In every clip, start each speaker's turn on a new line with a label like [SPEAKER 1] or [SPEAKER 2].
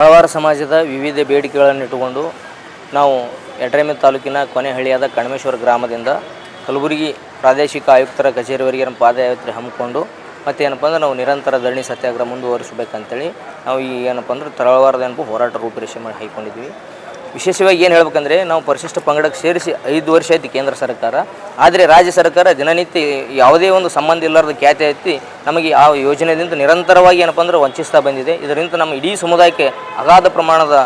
[SPEAKER 1] ತಳವಾರ ಸಮಾಜದ ವಿವಿಧ ಬೇಡಿಕೆಗಳನ್ನು ಇಟ್ಟುಕೊಂಡು ನಾವು ಯಡ್ರಾಮಿ ತಾಲೂಕಿನ ಕೊನೆಹಳ್ಳಿಯಾದ ಕಣಮೇಶ್ವರ ಗ್ರಾಮದಿಂದ ಕಲಬುರಗಿ ಪ್ರಾದೇಶಿಕ ಆಯುಕ್ತರ ಕಚೇರಿವರೆಗೆ ಪಾದಯಾತ್ರೆ ಹಮ್ಮಿಕೊಂಡು ಮತ್ತು ಏನಪ್ಪ ಅಂದ್ರೆ ನಾವು ನಿರಂತರ ಧರಣಿ ಸತ್ಯಾಗ್ರಹ ಮುಂದುವರಿಸಬೇಕಂತೇಳಿ ನಾವು ಈ ಏನಪ್ಪ ಅಂದ್ರೆ ತಳವಾರದ ಹೋರಾಟ ರೂಪುರೇಷೆ ಮಾಡಿ ಹಾಕಿಕೊಂಡಿದ್ವಿ. ವಿಶೇಷವಾಗಿ ಏನು ಹೇಳ್ಬೇಕಂದ್ರೆ ನಾವು ಪರಿಶಿಷ್ಟ ಪಂಗಡಕ್ಕೆ ಸೇರಿಸಿ 5 ವರ್ಷ ಆಯ್ತು ಕೇಂದ್ರ ಸರ್ಕಾರ. ಆದರೆ ರಾಜ್ಯ ಸರ್ಕಾರ ದಿನನಿತ್ಯ ಯಾವುದೇ ಒಂದು ಸಂಬಂಧ ಇಲ್ಲದ ಖ್ಯಾತಿ ಎತ್ತಿ ನಮಗೆ ಆ ಯೋಜನೆಯಿಂದ ನಿರಂತರವಾಗಿ ಏನಪ್ಪ ಅಂದ್ರೆ ವಂಚಿಸ್ತಾ ಬಂದಿದೆ. ಇದರಿಂದ ನಮ್ಮ ಇಡೀ ಸಮುದಾಯಕ್ಕೆ ಅಗಾಧ ಪ್ರಮಾಣದ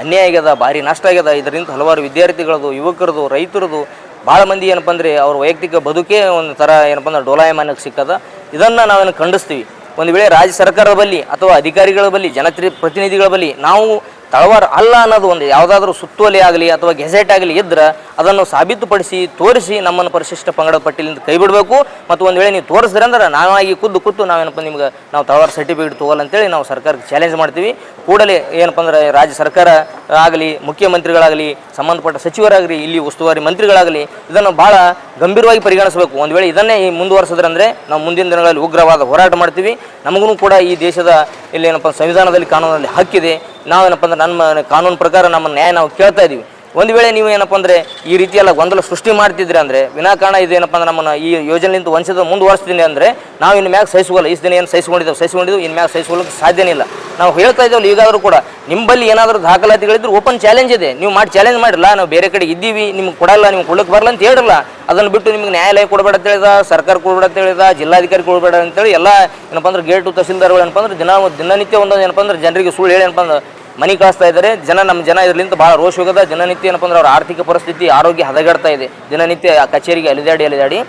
[SPEAKER 1] ಅನ್ಯಾಯ ಆಗ್ಯದ, ಭಾರಿ ನಷ್ಟ ಆಗ್ಯದ. ಇದರಿಂದ ಹಲವಾರು ವಿದ್ಯಾರ್ಥಿಗಳದು, ಯುವಕರದು, ರೈತರದು ಭಾಳ ಮಂದಿ ಏನಪ್ಪ ಅಂದರೆ ಅವ್ರ ವೈಯಕ್ತಿಕ ಬದುಕೇ ಒಂದು ಥರ ಏನಪ್ಪ ಅಂದ್ರೆ ಡೋಲಾಯಮಾನಕ್ಕೆ ಸಿಕ್ಕದ. ಇದನ್ನು ನಾವೇನು ಖಂಡಿಸ್ತೀವಿ. ಒಂದು ವೇಳೆ ರಾಜ್ಯ ಸರ್ಕಾರದ ಬಳಿ ಅಥವಾ ಅಧಿಕಾರಿಗಳ ಬಳಿ, ಜನಪ್ರತಿನಿಧಿಗಳ ಬಳಿ ನಾವು ತಳವಾರ ಅಲ್ಲ ಅನ್ನೋದು ಒಂದು ಯಾವುದಾದ್ರೂ ಸುತ್ತೋಲೆ ಆಗಲಿ ಅಥವಾ ಗೆಜೆಟ್ ಆಗಲಿ ಇದ್ರೆ ಅದನ್ನು ಸಾಬೀತುಪಡಿಸಿ ತೋರಿಸಿ ನಮ್ಮನ್ನು ಪರಿಶಿಷ್ಟ ಪಂಗಡ ಪಟ್ಟಿಲಿಂದ ಕೈ ಬಿಡಬೇಕು. ಮತ್ತು ಒಂದು ವೇಳೆ ನೀವು ತೋರಿಸಿದ್ರೆ ಅಂದ್ರೆ ನಾವಾಗಿ ಕೂತು ನಾವೇನಪ್ಪ ನಿಮ್ಗೆ ನಾವು ತಳವಾರ ಸರ್ಟಿಫಿಕೇಟ್ ತೊಗೊಲ್ಲ ಅಂತೇಳಿ ನಾವು ಸರ್ಕಾರಕ್ಕೆ ಚಾಲೆಂಜ್ ಮಾಡ್ತೀವಿ. ಕೂಡಲೇ ಏನಪ್ಪ ಅಂದ್ರೆ ರಾಜ್ಯ ಸರ್ಕಾರ ಆಗಲಿ, ಮುಖ್ಯಮಂತ್ರಿಗಳಾಗಲಿ, ಸಂಬಂಧಪಟ್ಟ ಸಚಿವರಾಗಲಿ, ಇಲ್ಲಿ ಉಸ್ತುವಾರಿ ಮಂತ್ರಿಗಳಾಗಲಿ ಇದನ್ನು ಭಾಳ ಗಂಭೀರವಾಗಿ ಪರಿಗಣಿಸಬೇಕು. ಒಂದು ವೇಳೆ ಇದನ್ನೇ ಮುಂದುವರಿಸಿದ್ರಂದರೆ ನಾವು ಮುಂದಿನ ದಿನಗಳಲ್ಲಿ ಉಗ್ರವಾದ ಹೋರಾಟ ಮಾಡ್ತೀವಿ. ನಮಗೂ ಕೂಡ ಈ ದೇಶದ ಇಲ್ಲಿ ಏನಪ್ಪ ಸಂವಿಧಾನದಲ್ಲಿ, ಕಾನೂನಲ್ಲಿ ಹಕ್ಕಿದೆ. ನಾವೇನಪ್ಪ ಅಂದ್ರೆ ನಮ್ಮ ಕಾನೂನು ಪ್ರಕಾರ ನಮ್ಮ ನ್ಯಾಯ ನಾವು ಕೇಳ್ತಾ ಇದ್ದೀವಿ. ಒಂದು ವೇಳೆ ನೀವು ಏನಪ್ಪ ಅಂದರೆ ಈ ರೀತಿಯೆಲ್ಲ ಗೊಂದಲ ಸೃಷ್ಟಿ ಮಾಡ್ತಿದ್ರೆ ಅಂದರೆ ವಿನಾಕಾರಣ ಇದೇನಪ್ಪ ಅಂದ್ರೆ ನಮ್ಮನ್ನು ಈ ಯೋಜನೆಯಿಂದ ವಂಚಿತ ಮುಂದುವರಿಸ್ತೀನಿ ಅಂದರೆ ನಾವು ಇನ್ನು ಮ್ಯಾಗ ಸಹಿಸ್ಕೊಳ್ಳಲ್ಲ. ಇಷ್ಟು ದಿನ ಏನು ಸಹಿಸ್ಕೊಂಡಿದ್ದು ಇನ್ನು ಮ್ಯಾಗ ಸಹಿಸ್ಕೊಳ್ಳೋಕೆ ಸಾಧ್ಯನೇ ಇಲ್ಲ. ನಾವು ಹೇಳ್ತಾ ಇದ್ದೇವಲ್ಲ, ಈಗಾದರೂ ಕೂಡ ನಿಮ್ಮಲ್ಲಿ ಏನಾದರೂ ದಾಖಲಾತಿಗಳಿದ್ರು ಓಪನ್ ಚಾಲೆಂಜ್ ಇದೆ, ನೀವು ಮಾಡಿ ಚಾಲೆಂಜ್ ಮಾಡಿರಲ್ಲ. ನಾವು ಬೇರೆ ಕಡೆ ಇದ್ದೀವಿ, ನಿಮ್ಗೆ ಕೊಡಲ್ಲ, ನಿಮ್ಗೆ ಕೊಡೋಕ್ಕೆ ಬರಲ್ಲ ಅಂತ ಹೇಳಿರಲ್ಲ. ಅದನ್ನು ಬಿಟ್ಟು ನಿಮ್ಗೆ ನ್ಯಾಯಾಲಯ ಕೊಡಬೇಡ ಅಂತ ಹೇಳಿದ, ಸರ್ಕಾರ ಕೊಡಬೇಡ ಅಂತ ಹೇಳಿದ, ಜಿಲ್ಲಾಧಿಕಾರಿ ಕೊಡಬೇಡ ಅಂತೇಳಿ ಎಲ್ಲ ಏನಪ್ಪ ಅಂದ್ರೆ ಗೇಟು ತಹಸೀಲ್ದಾರ್ಗಳು ಏನಪ್ಪ ಅಂದ್ರೆ ದಿನನಿತ್ಯ ಒಂದೊಂದು ಏನಪ್ಪ ಅಂದ್ರೆ ಜನರಿಗೆ ಸುಳ್ಳು ಹೇಳಿ ಏನಪ್ಪ ಅಂದ್ರೆ ಮನೆ ಕಳಿಸ್ತಾ ಇದ್ದಾರೆ. ನಮ್ಮ ಜನ ಇದರಿಂದ ಭಾಳ ರೋಷ ಹೋಗೋದ. ದಿನನಿತ್ಯ ಏನಪ್ಪ ಅಂದ್ರೆ ಅವ್ರ ಆರ್ಥಿಕ ಪರಿಸ್ಥಿತಿ, ಆರೋಗ್ಯ ಹದಗೆಡ್ತಾ ಇದೆ. ದಿನನಿತ್ಯ ಕಚೇರಿಗೆ ಅಲಿದಾಡಿ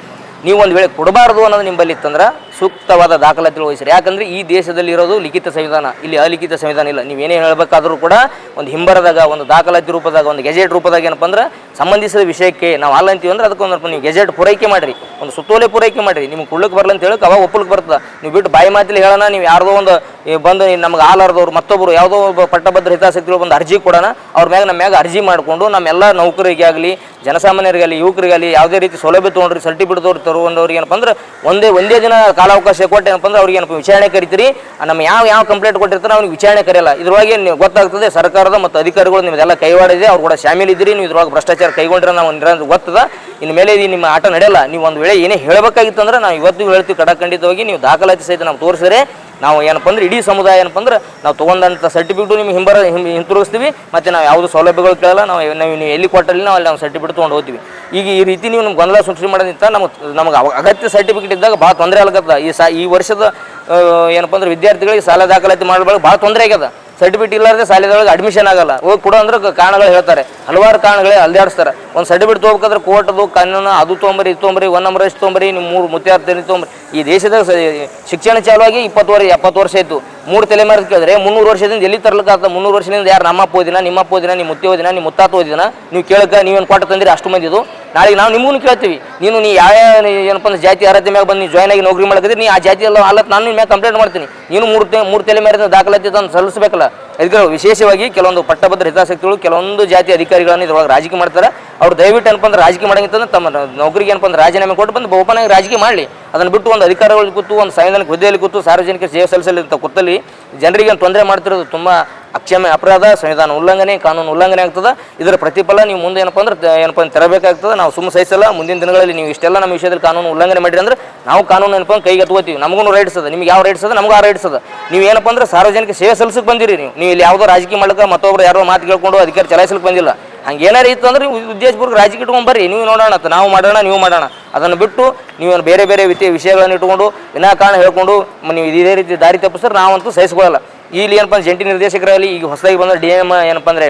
[SPEAKER 1] ನೀವು ಒಂದು ವೇಳೆ ಕೊಡಬಾರ್ದು ಅನ್ನೋದು ನಿಮ್ಮಲ್ಲಿ ಇತ್ತಂದ್ರೆ ಸೂಕ್ತವಾದ ದಾಖಲಾತಿಗಳು ವಹಿಸ್ರಿ. ಯಾಕಂದರೆ ಈ ದೇಶದಲ್ಲಿ ಇರೋದು ಲಿಖಿತ ಸಂವಿಧಾನ, ಇಲ್ಲಿ ಅಲಿಖಿತ ಸಂವಿಧಾನ ಇಲ್ಲ. ನೀವೇನೇ ಹೇಳಬೇಕಾದ್ರೂ ಕೂಡ ಒಂದು ಹಿಂಬರದಾಗ, ಒಂದು ದಾಖಲಾತಿ ರೂಪದಾಗ, ಒಂದು ಗೆಜೆಟ್ ರೂಪದಾಗ ಏನಪ್ಪ ಅಂದ್ರೆ ಸಂಬಂಧಿಸಿದ ವಿಷಯಕ್ಕೆ ನಾವು ಅಲ್ಲ ಅಂತೀವಿ ಅಂದ್ರೆ ಅದಕ್ಕೊಂದು ನೀವು ಗೆಜೆಟ್ ಪೂರೈಕೆ ಮಾಡಿರಿ, ಒಂದು ಸುತ್ತೋಲೆ ಪೂರೈಕೆ ಮಾಡಿರಿ. ನಿಮ್ಗೆ ಕೊಡ್ಲಿಕ್ಕೆ ಬರಲ್ಲ ಅಂತ ಹೇಳಕ್ಕೆ ಅವಾಗ ಒಪ್ಪಲಿಕ್ಕೆ ಬರ್ತದೆ. ನೀವು ಬಿಟ್ಟು ಬಾಯಿ ಮಾತಿಲಿ ಹೇಳೋಣ, ನೀವು ಯಾರ್ದೋ ಒಂದು ಬಂದು ನಮ್ಗೆ ಆಲಾರ್ದವ್ರು ಮತ್ತೊಬ್ಬರು ಯಾವುದೋ ಒಬ್ಬ ಪಟ್ಟಭದ್ರ ಹಿತಾಸಕ್ತಿಗಳು ಬಂದು ಅರ್ಜಿ ಕೊಡೋಣ, ಅವ್ರ ಮ್ಯಾಗ ನಮ್ಮ ಮ್ಯಾಗ ಅರ್ಜಿ ಮಾಡಿಕೊಂಡು ನಮ್ಮೆಲ್ಲ ನೌಕರಿಗೆ ಆಗಲಿ, ಜನಸಾಮಾನ್ಯರಿಗಾಗಲಿ, ಯುವಕರಿಗಾಗಲಿ ಯಾವುದೇ ರೀತಿ ಸೌಲಭ್ಯ ತೊಗೊಂಡ್ರಿ, ಸರ್ಟಿಫಿಕೇಟ್ ತರುವಂದವ್ರಿಗೆ ಏನಪ್ಪ ಅಂದ್ರೆ ಒಂದೇ ದಿನ ಕಾಲಾವಕಾಶ ಕೊಟ್ಟು ಏನಪ್ಪ ಅಂದ್ರೆ ಅವ್ರಿಗೆ ಏನಪ್ಪ ವಿಚಾರಣೆ ಕರಿತೀರಿ. ನಮ್ಮ ಯಾವ ಕಂಪ್ಲೇಂಟ್ ಕೊಟ್ಟಿರ್ತಾರೆ ಅವ್ನಿಗೆ ವಿಚಾರಣೆ ಕರೆಯಲ್ಲ. ಇದ್ರೊಳಗೆ ನೀವು ಗೊತ್ತಾಗ್ತದೆ ಸರ್ಕಾರದ ಮತ್ತು ಅಧಿಕಾರಿಗಳು ನಿಮ್ಮದೆಲ್ಲ ಕೈವಾಡಿದೆ, ಅವ್ರು ಕೂಡ ಶಾಮೀಲ್ ಇದ್ದೀರಿ. ನೀವು ಇದ್ರೊಳಗೆ ಭ್ರಷ್ಟಾಚಾರ ಕೈಗೊಂಡ್ರೆ ನಾವು ಗೊತ್ತದ. ಇನ್ನು ಮೇಲೆ ನಿಮ್ಮ ಆಟ ನಡೆಯಲ್ಲ. ನೀವು ಒಂದು ವೇಳೆ ಏನೇ ಹೇಳಬೇಕಾಗಿತ್ತು ಅಂದ್ರೆ ನಾವು ಇವತ್ತಿಗೂ ಹೇಳ್ತೀವಿ, ಖಂಡಿತವಾಗಿ ನೀವು ದಾಖಲಾತಿ ಸಹಿತ ನಾವು ತೋರಿಸಿದ್ರೆ ನಾವು ಏನಪ್ಪ ಅಂದ್ರೆ ಇಡೀ ಸಮುದಾಯ ಏನಪ್ಪ ಅಂದ್ರೆ ನಾವು ತೊಗೊಂಡಂಥ ಸರ್ಟಿಫಿಕೇಟು ನಿಮ್ಗೆ ಹಿಂತಿರುಗಿಸ್ತೀವಿ. ಮತ್ತು ನಾವು ಯಾವುದು ಸೌಲಭ್ಯಗಳು ಕೇಳಲ್ಲ. ನೀವು ಎಲ್ಲಿ ಕೊಟ್ಟಲ್ಲಿ ನಾವು ಅಲ್ಲಿ ನಾವು ಸರ್ಟಿಫಿಕೇಟ್ ತೊಗೊಂಡು ಹೋಗ್ತೀವಿ. ಈಗ ಈ ರೀತಿ ನೀವು ನಮ್ಗೆ ಗೊಂದಲ ಸೃಷ್ಟಿ ಮಾಡೋದಂತ ನಮಗೆ ಅಗತ್ಯ ಸರ್ಟಿಫಿಕೇಟ್ ಇದ್ದಾಗ ಭಾಳ ತೊಂದರೆ ಆಗತ್ತ. ಈ ವರ್ಷದ ಏನಪ್ಪ ಅಂದ್ರೆ ವಿದ್ಯಾರ್ಥಿಗಳಿಗೆ ಶಾಲಾ ದಾಖಲಾತಿ ಮಾಡಬೇಕು ಭಾಳ ತೊಂದರೆ ಆಗ್ಯದ. ಸರ್ಟಿಫಿಕೇಟ್ ಇಲ್ಲಾರ್ದೆ ಶಾಲೆದೊಳಗೆ ಅಡ್ಮಿಷನ್ ಆಗಲ್ಲ. ಹೋಗಿ ಕೊಡೋ ಅಂದ್ರೆ ಕಾರಣಗಳು ಹೇಳ್ತಾರೆ, ಹಲವಾರು ಕಾರಣಗಳೇ ಅಲ್ದಾಡಿಸ್ತಾರೆ. ಒಂದು ಸರ್ಟಿಫಿಕೇಟ್ ತೊಗೋಬೇಕಾದ್ರೆ ಕೋರ್ಟದು ಕಾನೂನು ಅದು ತೊಗೊಂಬರಿ, ಇದು ತೊಗೊಂಬರಿ, 1 ನಂಬರ್ ಎಷ್ಟು ತೊಗೊಂಬರಿ, ನೀವು 3 ಮುತ್ಯಾರ್ಥ ತೊಗೊಂಬರಿ. ಈ ದೇಶದ ಶಿಕ್ಷಣ ಚಾಲುವಾಗಿ 70 ವರ್ಷ ಆಯಿತು. 3 ತಲೆಮಾರು ಕೇಳಿದ್ರೆ 300 ವರ್ಷದಿಂದ ಎಲ್ಲಿ ತರ್ಲಿಕ್ಕಾಗ್ತದೆ? 300 ವರ್ಷದಿಂದ ಯಾರು ನಮ್ಮ ಅಪ್ಪ ಓದಿನ, ನಿಮ್ಮ ಅಪ್ಪ ಓದಿನ, ನಿಮ್ಮ ಮುತ್ತೆ ಓದಿನ, ನಿಮ್ಮ ಮುತ್ತಾತ ಓದಿನ? ನೀವು ಕೇಳಕ್ಕೆ ನೀವೇನು ಕೊಟ್ಟು ತಂದಿರಿ ಅಷ್ಟು ಮಂದಿದು? ನಾಳೆಗೆ ನಾವು ನಿಮಗೂ ಕೇಳ್ತೀವಿ. ನೀನು ಯಾವ ಏನಪ್ಪ ಅಂದ್ರೆ ಜಾತಿ ಅರ್ಹತೆ ಮ್ಯಾಗ ಬಂದು ನೀವು ಜಾಯ್ನ್ ಆಗಿ ನೌಕರಿ ಮಾಡಿದ್ರೆ ನೀ ಆ ಜಾತಿ ಎಲ್ಲ ಅಲ್ಲತ್ ನಾನು ನಿಮ್ಮ ಮ್ಯಾಗ ಕಂಪ್ಲೇಂಟ್ ಮಾಡ್ತೀನಿ. ನೀನು 3 ತಲೆಮಾರಿನ ದಾಖಲಾತಿ ತಂದು ಸಲ್ಲಿಸಬೇಕಲ್ಲ. ಅದಕ್ಕೆ ವಿಶೇಷವಾಗಿ ಕೆಲವೊಂದು ಪಟ್ಟಭದ್ರ ಹಿತಾಸಕ್ತಿಗಳು ಕೆಲವೊಂದು ಜಾತಿ ಅಧಿಕಾರಿಗಳನ್ನು ಇದ್ರೊಳಗೆ ರಾಜಕೀಯ ಮಾಡ್ತಾರೆ. ಅವ್ರು ದಯವಿಟ್ಟು ಏನಪ್ಪ ಅಂದ್ರೆ ರಾಜಕೀಯ ಮಾಡಂಗಿತ್ತಂದ್ರೆ ತಮ್ಮ ನೌಕರಿಗೆ ಏನಪ್ಪ ಅಂದ್ರೆ ರಾಜೀನಾಮೆ ಕೊಟ್ಟು ಬಂದು ಓಪನ್ ಆಗಿ ರಾಜಕೀಯ ಮಾಡಲಿ. ಅದನ್ನು ಬಿಟ್ಟು ಒಂದು ಅಧಿಕಾರಿಗಳು ಕೂತು, ಒಂದು ಸಂವಿಧಾನಿಕ ಹುದ್ದೆಯಲ್ಲಿ ಕೂತು, ಸಾರ್ವಜನಿಕ ಸೇವೆ ಸಲ್ಲಿಸಲಿ ಅಂತ ಕೂತಲ್ಲಿ ಜನರಿಗೆ ತೊಂದರೆ ಮಾಡ್ತಿರೋದು ತುಂಬ ಅಕ್ಷಮ್ಯ ಅಪರಾಧ, ಸಂವಿಧಾನ ಉಲ್ಲಂಘನೆ, ಕಾನೂನು ಉಲ್ಲಂಘನೆ ಆಗ್ತದೆ. ಇದರ ಪ್ರತಿಫಲ ನೀವು ಮುಂದೆ ಏನಪ್ಪ ಅಂದ್ರೆ ತರಬೇಕಾಗ್ತದೆ. ನಾವು ಸುಮ್ಮ ಸಹಿಸಲ್ಲ. ಮುಂದಿನ ದಿನಗಳಲ್ಲಿ ನೀವು ಇಷ್ಟೆಲ್ಲ ನಮ್ಮ ವಿಷಯದಲ್ಲಿ ಕಾನೂನು ಉಲ್ಲಂಘನೆ ಮಾಡಿರಿ ಅಂದ್ರೆ ನಾವು ಕಾನೂನು ಏನಪ್ಪ ಕೈಗೆ ಎತ್ಕೋತೀವಿ. ನಮಗೂ ರೈಟ್ಸ್ ಅದ, ನಿಮ್ಗೆ ಯಾವ ರೈಟ್ಸ್ ಅದ, ನಮಗೂ ಆ ರೈಟ್ಸ್ ಅದ. ನೀವು ಏನಪ್ಪ ಅಂದ್ರೆ ಸಾರ್ವಜನಿಕ ಸೇವೆ ಸಲ್ಲಿಸಕ್ಕೆ ಬಂದಿರಿ. ನೀವು ಇಲ್ಲಿ ಯಾವುದೋ ರಾಜಕೀಯ ಮಾಡಕ್ಕೆ ಮತ್ತೊಬ್ಬರು ಯಾರೋ ಮಾತು ಕೇಳ್ಕೊಂಡು ಅಧಿಕಾರ ಚಲಾಯಿಸಲಿಕ್ಕೆ ಬಂದಿಲ್ಲ. ಹಂಗೆ ಏನಾರು ಇತ್ತು ಅಂದ್ರೆ ನೀವು ಉದ್ದೇಶಪೂರ್ವಕ ರಾಜಕೀಯ ಇಟ್ಕೊಂಡು ಬರ್ರಿ, ನೀವು ನೋಡೋಣ, ನಾವು ಮಾಡೋಣ, ನೀವು ಮಾಡೋಣ. ಅದನ್ನು ಬಿಟ್ಟು ನೀವು ಬೇರೆ ವಿಷಯಗಳನ್ನು ಇಟ್ಕೊಂಡು ವಿನಾಕಾರಣ ಹೇಳ್ಕೊಂಡು ನೀವು ಇದೇ ರೀತಿ ದಾರಿ ತಪ್ಪಿಸಿದ್ರೆ ನಾವಂತೂ ಸಹಿಸ್ಕೊಳ್ಳಲ್ಲ. ಇಲ್ಲಿ ಏನಪ್ಪ ಜಂಟಿ ನಿರ್ದೇಶಕರಲ್ಲಿ ಈಗ ಹೊಸದಾಗಿ ಬಂದ DM ಏನಪ್ಪ ಅಂದರೆ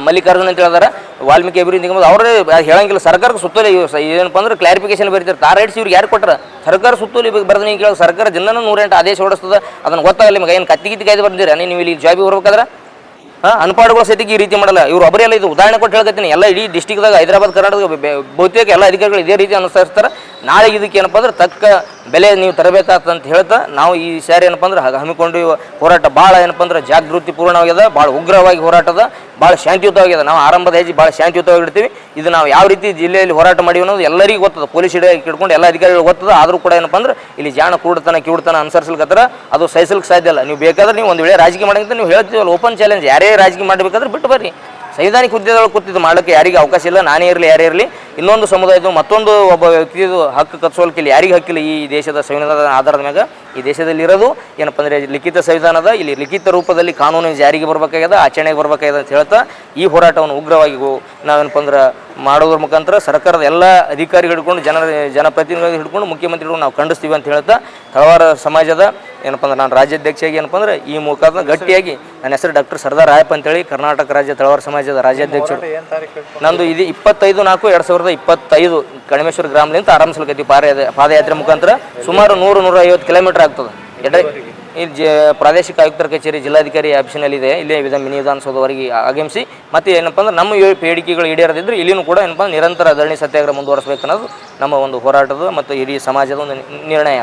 [SPEAKER 1] ಮಲ್ಲಿಕಾರ್ಜುನ್ ಅಂತ ಹೇಳಿದಾರೆ, ವಾಲ್ಮೀಕಿ ಅಭಿವೃದ್ಧಿ ನಿಗಮದ ಅವರೇ ಹೇಳಂಗಿಲ್ಲ. ಸರ್ಕಾರಕ್ಕೆ ಸುತ್ತೋಲೆ ಏನಪ್ಪ ಅಂದ್ರೆ ಕ್ಲಾರಿಫಿಕೇಶನ್ ಬರೀತಾರೆ. ರೈಟ್ಸ್ ಇವ್ರಿಗೆ ಯಾರು ಕೊಟ್ಟರೆ? ಸರ್ಕಾರ ಸುತ್ತೋಲೆ ಬರೆದು ನೀವು ಕೇಳೋ ಸರ್ಕಾರ ದಿನ 108 ಆದೇಶ ಹೊಡಿಸ್ತದೆ. ಅದನ್ನು ಗೊತ್ತಾಗಲ್ಲ ನಿಮಗೆ. ಏನು ಕತ್ತಿ ಕಾಯ್ದು ಬರ್ದಿರ ನೀವು ಇಲ್ಲಿ ಜಾಬಿಗೆ ಬರ್ಬೇಕಾದ್ರೆ? ಅನ್ಪಾಡುಗಳ ಸತಿಗೆ ಈ ರೀತಿ ಮಾಡಲ್ಲ. ಇವರು ಒಬ್ಬರೆಲ್ಲ ಇದು ಉದಾಹರಣೆ ಕೊಟ್ಟು ಹೇಳ್ಕತ್ತೀನಿ. ಎಲ್ಲ ಇಡೀ ಡಿಸ್ಟಿಕ್ದಾಗ ಹೈದರಾಬಾದ್, ಕರ್ನಾಟಕ ಬಹುತೇಕ ಎಲ್ಲ ಅಧಿಕಾರಿಗಳು ಇದೇ ರೀತಿ ಅನುಸರಿಸ್ತಾರೆ. ನಾಳೆಗೆ ಇದಕ್ಕೆ ಏನಪ್ಪ ಅಂದ್ರೆ ತಕ್ಕ ಬೆಲೆ ನೀವು ತರಬೇಕಾಗ್ತಂತ ಹೇಳ್ತಾ ನಾವು ಈ ಸಾರಿ ಏನಪ್ಪ ಅಂದ್ರೆ ಹಮ್ಮಿಕೊಂಡು ಹೋರಾಟ ಭಾಳ ಏನಪ್ಪ ಅಂದ್ರೆ ಜಾಗೃತಿಪೂರ್ಣವಾಗಿದೆ, ಭಾಳ ಉಗ್ರವಾಗಿ ಹೋರಾಟದ, ಭಾಳ ಶಾಂತಿಯುತವಾಗಿದೆ. ನಾವು ಆರಂಭದ ಹೆಜ್ಜೆ ಭಾಳ ಶಾಂತಿಯುತವಾಗಿರ್ತೀವಿ. ಇದು ನಾವು ಯಾವ ರೀತಿ ಜಿಲ್ಲೆಯಲ್ಲಿ ಹೋರಾಟ ಮಾಡಿವಿ ಅನ್ನೋದು ಎಲ್ಲರಿಗೂ ಗೊತ್ತದ, ಪೊಲೀಸ್ ಹಿಡ್ಕೊಂಡು ಎಲ್ಲ ಅಧಿಕಾರಿಗಳು ಗೊತ್ತದ. ಆದರೂ ಕೂಡ ಏನಪ್ಪ ಅಂದ್ರೆ ಇಲ್ಲಿ ಜಾಣ ಕಿವುಡ್ತನ ಅನುಸರಿಸಲ್ಕತ್ತಾರ, ಅದು ಸಹಿಸಲಿಕ್ಕೆ ಸಾಧ್ಯ ಇಲ್ಲ. ನೀವು ಬೇಕಾದ್ರೆ ನೀವು ಒಂದು ವೇಳೆ ರಾಜಕೀಯ ಮಾಡಂತ ನೀವು ಹೇಳ್ತೀವಲ್ಲ, ಓಪನ್ ಚಾಲೆಂಜ್, ಯಾರೇ ರಾಜಕೀಯ ಮಾಡಬೇಕಾದ್ರೆ ಬಿಟ್ಟು ಬರ್ರಿ. ಸಂವಿಧಾನಿಕ ಹುದ್ದೆದೊಳಗೆ ಕೂತಿದ್ದು ಮಾಡೋಕ್ಕೆ ಯಾರಿಗೆ ಅವಕಾಶ ಇಲ್ಲ. ನಾನೇ ಇರಲಿ ಯಾರೇ ಇರಲಿ, ಇನ್ನೊಂದು ಸಮುದಾಯದ್ದು ಮತ್ತೊಂದು ಒಬ್ಬ ವ್ಯಕ್ತಿದು ಹಕ್ಕು ಕತ್ಸೋಲ್ಕಿಲ್ಲ, ಇಲ್ಲಿ ಯಾರಿಗೆ ಹಕ್ಕಿಲ್ಲ. ಈ ದೇಶದ ಸಂವಿಧಾನದ ಆಧಾರದ ಮ್ಯಾಗ ಈ ದೇಶದಲ್ಲಿ ಇರೋದು ಏನಪ್ಪ ಅಂದರೆ ಲಿಖಿತ ಸಂವಿಧಾನದ, ಇಲ್ಲಿ ಲಿಖಿತ ರೂಪದಲ್ಲಿ ಕಾನೂನು ಜಾರಿಗೆ ಬರಬೇಕಾಗ್ಯದ, ಆಚರಣೆಗೆ ಬರಬೇಕಾಗ್ಯದ ಅಂತ ಹೇಳ್ತಾ ಈ ಹೋರಾಟವನ್ನು ಉಗ್ರವಾಗಿ ನಾವೇನಪ್ಪ ಅಂದ್ರೆ ಮಾಡೋದ್ರ ಮುಖಾಂತರ ಸರ್ಕಾರದ ಎಲ್ಲ ಅಧಿಕಾರಿಗಳು ಹಿಡ್ಕೊಂಡು ಜನಪ್ರತಿನಿಧಿಗಳು ಹಿಡ್ಕೊಂಡು ಮುಖ್ಯಮಂತ್ರಿಗಳು ನಾವು ಖಂಡಿಸ್ತೀವಿ ಅಂತ ಹೇಳ್ತಾ ತಳವಾರ ಸಮಾಜದ ಏನಪ್ಪ ಅಂದ್ರೆ ನಾನು ರಾಜ್ಯಾಧ್ಯಕ್ಷಿಯಾಗಿ ಏನಪ್ಪ ಅಂದ್ರೆ ಈ ಮುಖಾಂತರ ಗಟ್ಟಿಯಾಗಿ ನನ್ನ ಹೆಸರು ಡಾಕ್ಟರ್ ಸರ್ದಾರ್ ರಾಯಪ್ಪ ಅಂತೇಳಿ ಕರ್ನಾಟಕ ರಾಜ್ಯ ತಳವಾರ ಸಮಾಜದ ರಾಜ್ಯಾಧ್ಯಕ್ಷರು. ನಂದು ಇದು 25/4/2025 ಕಣಿಮೇಶ್ವರ ಗ್ರಾಮದಿಂದ ಆರಂಭಿಸಲಿಕ್ಕೆ ಪಾದಯಾತ್ರೆ ಮುಖಾಂತರ ಸುಮಾರು 100-150 ಕಿಲೋಮೀಟರ್ ಆಗ್ತದೆ. ಇಲ್ಲಿ ಪ್ರಾದೇಶಿಕ ಆಯುಕ್ತರ ಕಚೇರಿ ಜಿಲ್ಲಾಧಿಕಾರಿ ಆಫೀಸಿನಲ್ಲಿದೆ. ಇಲ್ಲೇ ಮಿನಿ ವಿಧಾನಸೌಧವರೆಗೆ ಆಗಮಿಸಿ ಮತ್ತು ಏನಪ್ಪ ಅಂದ್ರೆ ನಮ್ಮ ಬೇಡಿಕೆಗಳು ಈಡೇರದಿದ್ದರೆ ಇಲ್ಲಿನೂ ಕೂಡ ಏನಪ್ಪ ನಿರಂತರ ಧರಣಿ ಸತ್ಯಾಗ್ರಹ ಮುಂದುವರಿಸಬೇಕನ್ನೋದು ನಮ್ಮ ಒಂದು ಹೋರಾಟದ ಮತ್ತು ಇಡೀ ಸಮಾಜದ ಒಂದು ನಿರ್ಣಯ.